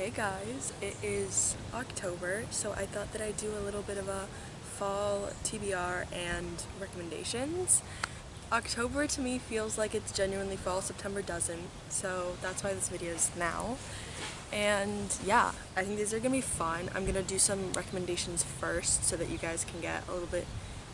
Hey guys, it is October, so I thought that I'd do a little bit of a fall TBR and recommendations. October to me feels like it's genuinely fall, September doesn't, so that's why this video is now. And yeah, I think these are gonna be fun. I'm gonna do some recommendations first so that you guys can get a little bit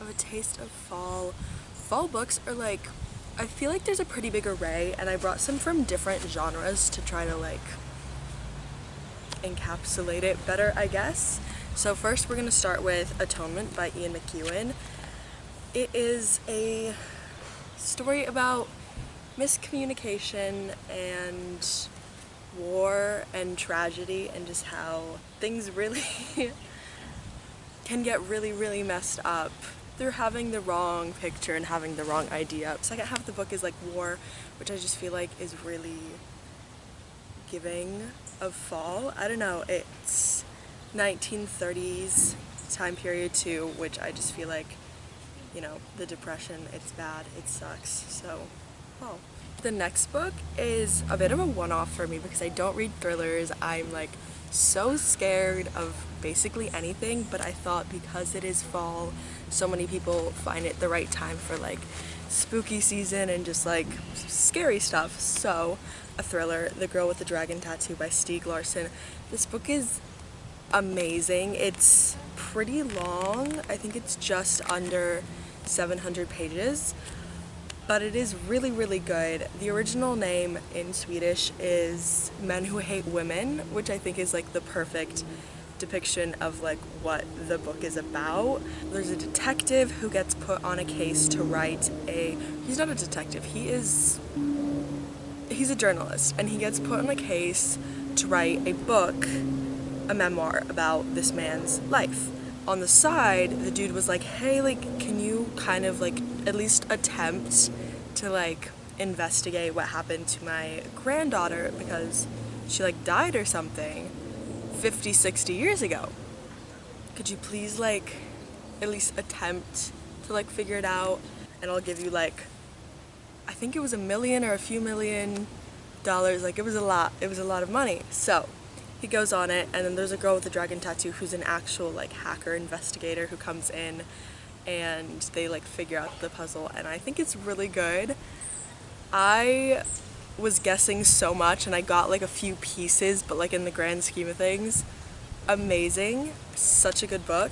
of a taste of fall. Fall books are like, I feel like there's a pretty big array, and I brought some from different genres to try to like encapsulate it better, I guess. So first we're going to start with Atonement by Ian McEwan. It is a story about miscommunication and war and tragedy and just how things really can get really messed up through having the wrong picture and having the wrong idea. Second half of the book is like war, which I just feel like is really giving of fall. I don't know, it's 1930s time period too, which I just feel like, you know, the depression, it's bad, it sucks, so fall. The next book is a bit of a one-off for me because I don't read thrillers. I'm like so scared of basically anything, but I thought because it is fall, so many people find it the right time for like spooky season and just like scary stuff. So a thriller, The Girl with the Dragon Tattoo by Stieg Larsson. This book is amazing. It's pretty long. I think it's just under 700 pages, but it is really good. The original name in Swedish is Men Who Hate Women, which I think is like the perfect depiction of like what the book is about. There's a detective who gets put on a case to write he's not a detective, he's a journalist, and he gets put on a case to write a book, a memoir about this man's life. On the side, the dude was like, hey, like, can you kind of like at least attempt to like investigate what happened to my granddaughter because she like died or something 50-60 years ago. Could you please like at least attempt to like figure it out, and I'll give you like, I think it was $1 million or a few $1 million, like it was a lot of money. So he goes on it, and then there's a girl with a dragon tattoo who's an actual like hacker investigator who comes in, and they like figure out the puzzle, and I think it's really good. I was guessing so much and I got like a few pieces, but like in the grand scheme of things, amazing. Such a good book.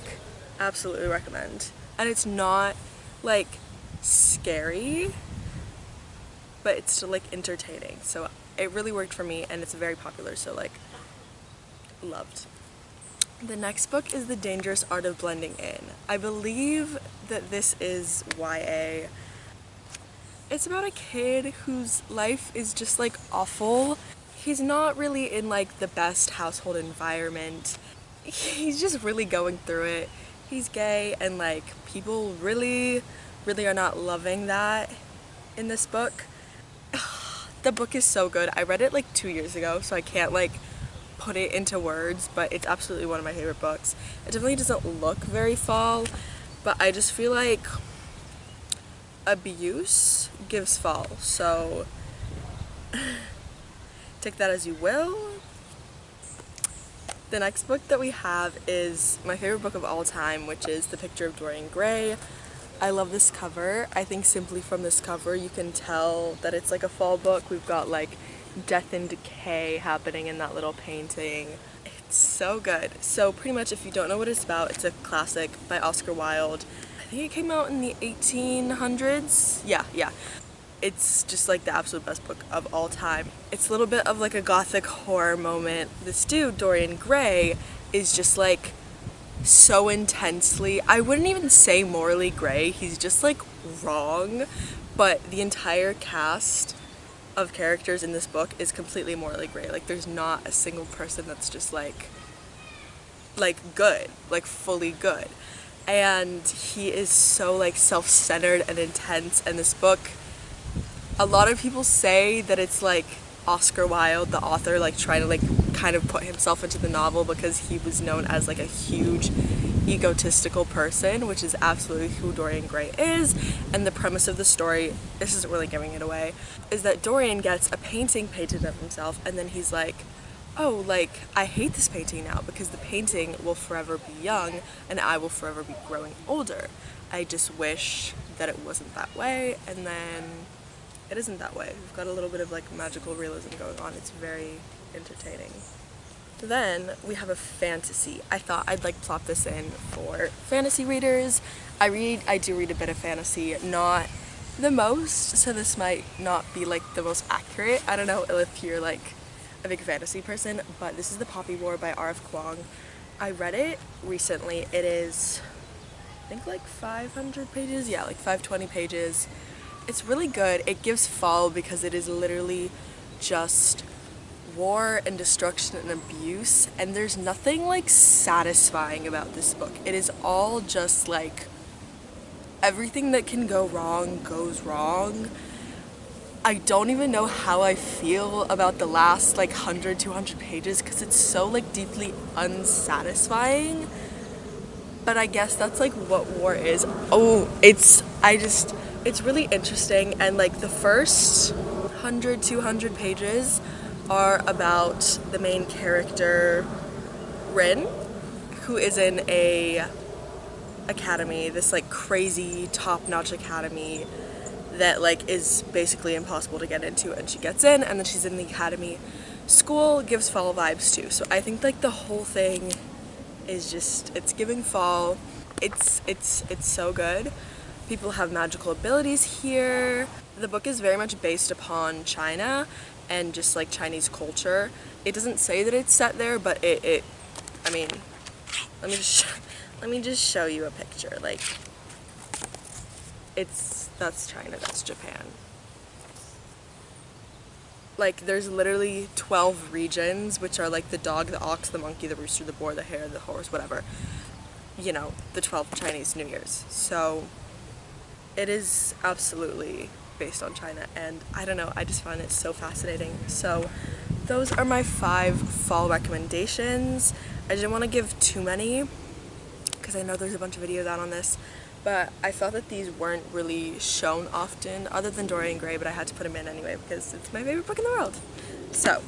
Absolutely recommend. And it's not like scary, but it's still like entertaining, so it really worked for me, and it's very popular, so like loved. The next book is The Dangerous Art of Blending In. I believe that this is YA. It's about a kid whose life is just like awful. He's not really in like the best household environment. He's just really going through it. He's gay, and like people really are not loving that in this book. The book is so good. I read it like 2 years ago, so I can't like put it into words, but it's absolutely one of my favorite books. It definitely doesn't look very fall, but I just feel like abuse gives fall, so take that as you will. The next book that we have is my favorite book of all time, which is The Picture of Dorian Gray. I love this cover. I think simply from this cover you can tell that it's like a fall book. We've got like death and decay happening in that little painting. It's so good. So pretty much, if you don't know what it's about, it's a classic by Oscar Wilde. I think it came out in the 1800s. Yeah. It's just like the absolute best book of all time. It's a little bit of like a gothic horror moment. This dude, Dorian Gray, is just like so intensely, I wouldn't even say morally gray, he's just like wrong, but the entire cast of characters in this book is completely morally gray. Like there's not a single person that's just like good, like fully good. And he is so like self-centered and intense, and this book, a lot of people say that it's like Oscar Wilde, the author, like trying to like kind of put himself into the novel because he was known as like a huge egotistical person, which is absolutely who Dorian Gray is. And the premise of the story, this isn't really giving it away, is that Dorian gets a painting painted of himself, and then he's like, oh, like, I hate this painting now because the painting will forever be young and I will forever be growing older. I just wish that it wasn't that way, and then it isn't that way. We've got a little bit of like magical realism going on. It's very entertaining. Then we have a fantasy. I thought I'd like plop this in for fantasy readers. I do read a bit of fantasy, not the most, so this might not be like the most accurate. I don't know if you're like a big fantasy person, but this is The Poppy War by R.F. Kuang. I read it recently. It is, I think, like 500 pages. Yeah, like 520 pages. It's really good. It gives fall because it is literally just war and destruction and abuse, and there's nothing like satisfying about this book. It is all just like everything that can go wrong goes wrong. I don't even know how I feel about the last like 100, 200 pages because it's so like deeply unsatisfying. But I guess that's like what war is. Oh, it's really interesting, and like the first 100, 200 pages are about the main character, Rin, who is in a academy, this like crazy top-notch academy that like is basically impossible to get into, and she gets in, and then she's in the academy. School gives fall vibes too, so I think like the whole thing is just, it's giving fall. It's so good. People have magical abilities here. The book is very much based upon China and just like Chinese culture. It doesn't say that it's set there, but I mean, let me just show you a picture. Like, that's China, that's Japan. Like, there's literally 12 regions, which are like the dog, the ox, the monkey, the rooster, the boar, the hare, the horse, whatever. You know, the 12 Chinese New Years. So it is absolutely based on China, and I don't know, I just find it so fascinating. So those are my 5 fall recommendations. I didn't want to give too many because I know there's a bunch of videos out on this, but I felt that these weren't really shown often other than Dorian Gray, but I had to put them in anyway because it's my favorite book in the world. So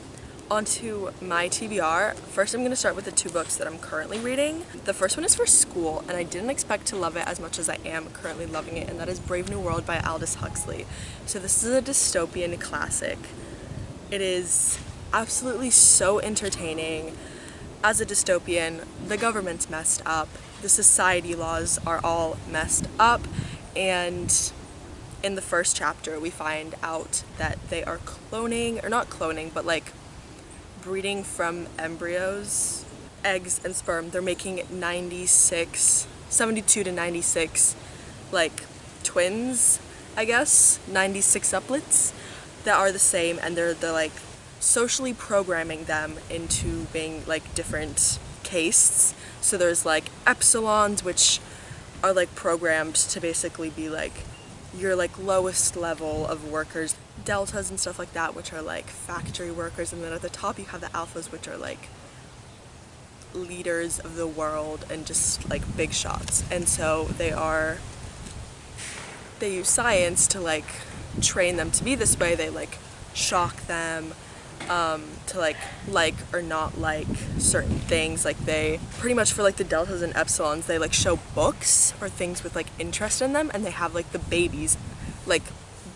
onto my TBR. First, I'm going to start with the 2 books that I'm currently reading. The first one is for school, and I didn't expect to love it as much as I am currently loving it, and that is Brave New World by Aldous Huxley. So this is a dystopian classic. It is absolutely so entertaining. As a dystopian, the government's messed up, the society laws are all messed up, and in the first chapter we find out that they are cloning, or not cloning, but like breeding from embryos, eggs and sperm. They're making 72 to 96 like twins, I guess, 96 uplets that are the same, and they're like socially programming them into being like different castes. So there's like epsilons, which are like programmed to basically be like your like lowest level of workers, deltas and stuff like that, which are like factory workers, and then at the top you have the alphas, which are like leaders of the world and just like big shots. And so they use science to like train them to be this way. They like shock them to like or not like certain things. Like they pretty much, for like the deltas and epsilons, they like show books or things with like interest in them, and they have like the babies, like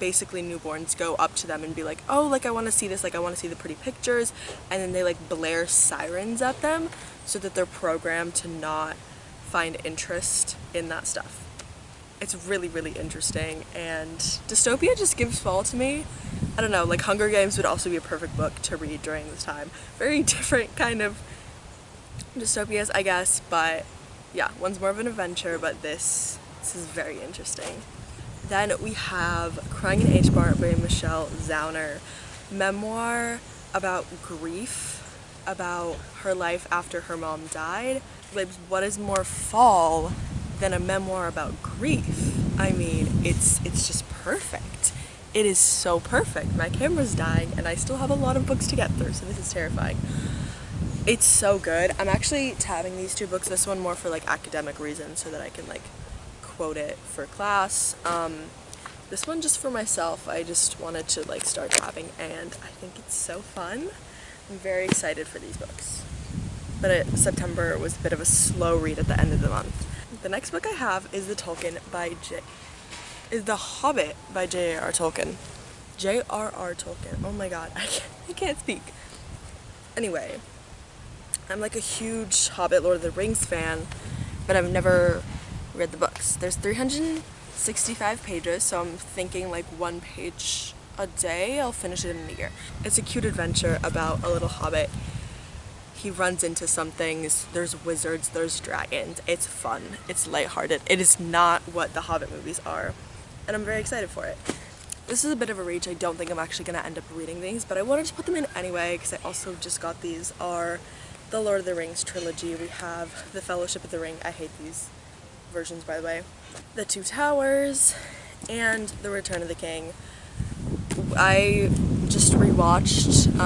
basically newborns, go up to them and be like, oh, like I want to see this, like I want to see the pretty pictures, and then they like blare sirens at them so that they're programmed to not find interest in that stuff. It's really, really interesting, and dystopia just gives fall to me. I don't know, like Hunger Games would also be a perfect book to read during this time. Very different kind of dystopias, I guess, but yeah, one's more of an adventure, but this is very interesting. Then we have Crying in H-Bar by Michelle Zauner. Memoir about grief, about her life after her mom died. Like, what is more fall than a memoir about grief? I mean, it's just perfect. It is so perfect. My camera's dying and I still have a lot of books to get through, so this is terrifying. It's so good. I'm actually tabbing these 2 books, this one more for like academic reasons so that I can like quote it for class. This one just for myself. I just wanted to like start tabbing, and I think it's so fun. I'm very excited for these books. But September was a bit of a slow read at the end of the month. The next book I have is The Hobbit by J.R.R. Tolkien. J.R.R. Tolkien. Oh my god, I can't speak. Anyway, I'm like a huge Hobbit, Lord of the Rings fan, but I've never read the books. There's 365 pages, so I'm thinking like one page a day. I'll finish it in a year. It's a cute adventure about a little hobbit. He runs into some things. There's wizards, there's dragons. It's fun. It's lighthearted. It is not what the Hobbit movies are, and I'm very excited for it. This is a bit of a reach. I don't think I'm actually going to end up reading these, but I wanted to put them in anyway because I also just got these are the Lord of the Rings trilogy. We have The Fellowship of the Ring. I hate these versions, by the way. The Two Towers and The Return of the King. I just rewatched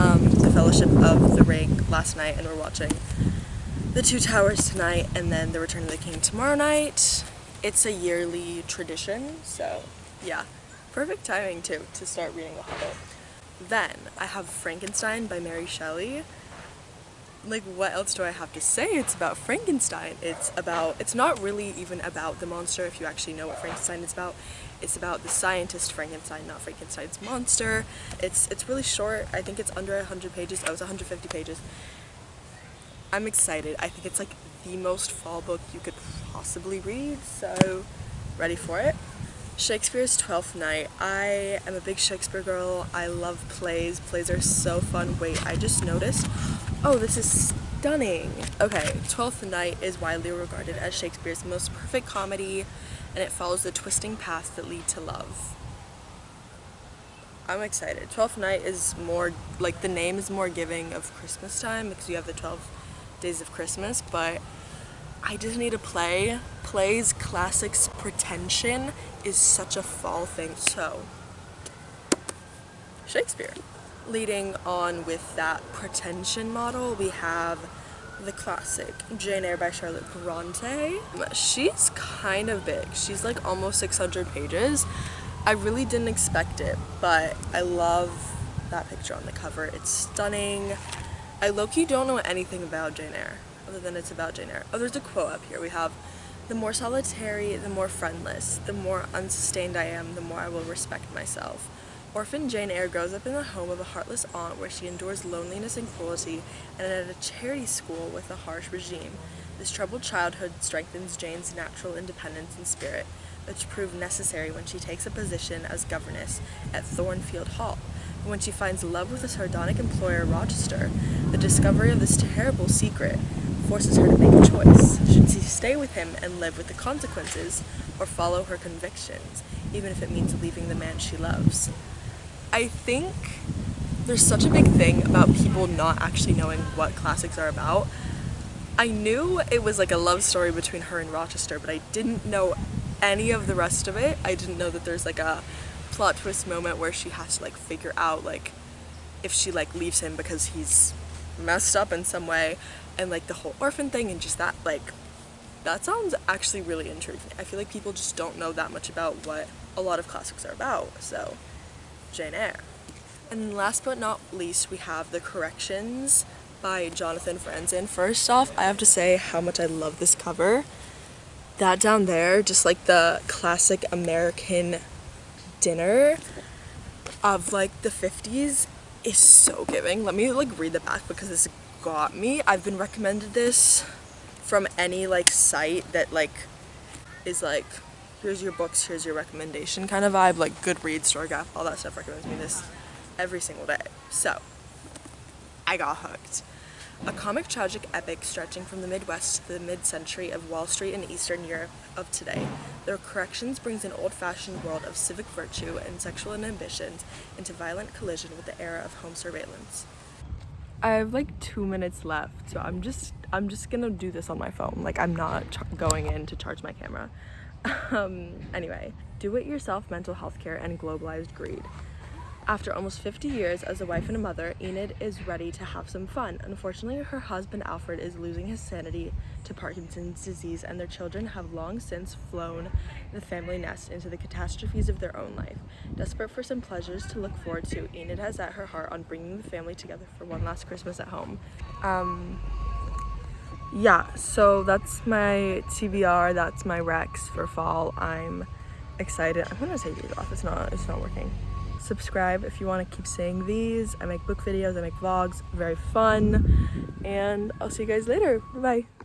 The Fellowship of the Ring last night, and we're watching The Two Towers tonight, and then The Return of the King tomorrow night. It's a yearly tradition, so yeah, perfect timing too to start reading The Hobbit. Then I have Frankenstein by Mary Shelley. Like, what else do I have to say? It's about Frankenstein. It's not really even about the monster, if you actually know what Frankenstein is about. It's about the scientist Frankenstein, not Frankenstein's monster. It's really short. I think it's under 100 pages. Oh, it's 150 pages. I'm excited. I think it's like the most fall book you could possibly read, so ready for it. Shakespeare's Twelfth Night. I am a big Shakespeare girl. I love plays. Plays are so fun. Wait, I just noticed. Oh, this is stunning. Okay, Twelfth Night is widely regarded as Shakespeare's most perfect comedy, and it follows the twisting paths that lead to love. I'm excited. Twelfth Night is more, like, the name is more giving of Christmas time because you have the 12 days of Christmas, but I just need a play. Plays, classics, pretension is such a fall thing, so Shakespeare. Leading on with that pretension model, we have the classic Jane Eyre by Charlotte Bronte. She's kind of big. She's like almost 600 pages. I really didn't expect it, but I love that picture on the cover. It's stunning. I low-key don't know anything about Jane Eyre, other than it's about Jane Eyre. Oh, there's a quote up here. We have, "The more solitary, the more friendless. The more unsustained I am, the more I will respect myself." Orphan Jane Eyre grows up in the home of a heartless aunt where she endures loneliness and cruelty, and at a charity school with a harsh regime. This troubled childhood strengthens Jane's natural independence and spirit, which prove necessary when she takes a position as governess at Thornfield Hall. But when she finds love with a sardonic employer, Rochester, the discovery of this terrible secret forces her to make a choice. Should she stay with him and live with the consequences, or follow her convictions, even if it means leaving the man she loves? I think there's such a big thing about people not actually knowing what classics are about. I knew it was like a love story between her and Rochester, but I didn't know any of the rest of it. I didn't know that there's like a plot twist moment where she has to like figure out like if she like leaves him because he's messed up in some way, and like the whole orphan thing, and just that, like, that sounds actually really intriguing. I feel like people just don't know that much about what a lot of classics are about, so Jane Eyre. And last but not least, we have The Corrections by Jonathan Franzen. First off, I have to say how much I love this cover. That down there, just like the classic American dinner of like the 50s, is so giving. Let me like read the back because this got me. I've been recommended this from any like site that like is like, here's your books, here's your recommendation kind of vibe, like Goodreads, StoryGraph, all that stuff recommends me this every single day. So I got hooked. A comic tragic epic stretching from the Midwest to the mid-century of Wall Street and Eastern Europe of today, The Corrections brings an old-fashioned world of civic virtue and sexual ambitions into violent collision with the era of home surveillance. I have like 2 minutes left, so I'm just gonna do this on my phone. Like, I'm not going in to charge my camera. Anyway, do-it-yourself mental health care and globalized greed. After almost 50 years as a wife and a mother, Enid is ready to have some fun. Unfortunately, her husband Alfred is losing his sanity to Parkinson's disease, and their children have long since flown the family nest into the catastrophes of their own life. Desperate for some pleasures to look forward to, Enid has set her heart on bringing the family together for one last Christmas at home. Yeah, so that's my TBR, that's my Rex for fall. I'm excited. I'm gonna take these off, it's not working. Subscribe if you want to keep seeing these. I make book videos, I make vlogs, very fun, and I'll see you guys later. Bye bye.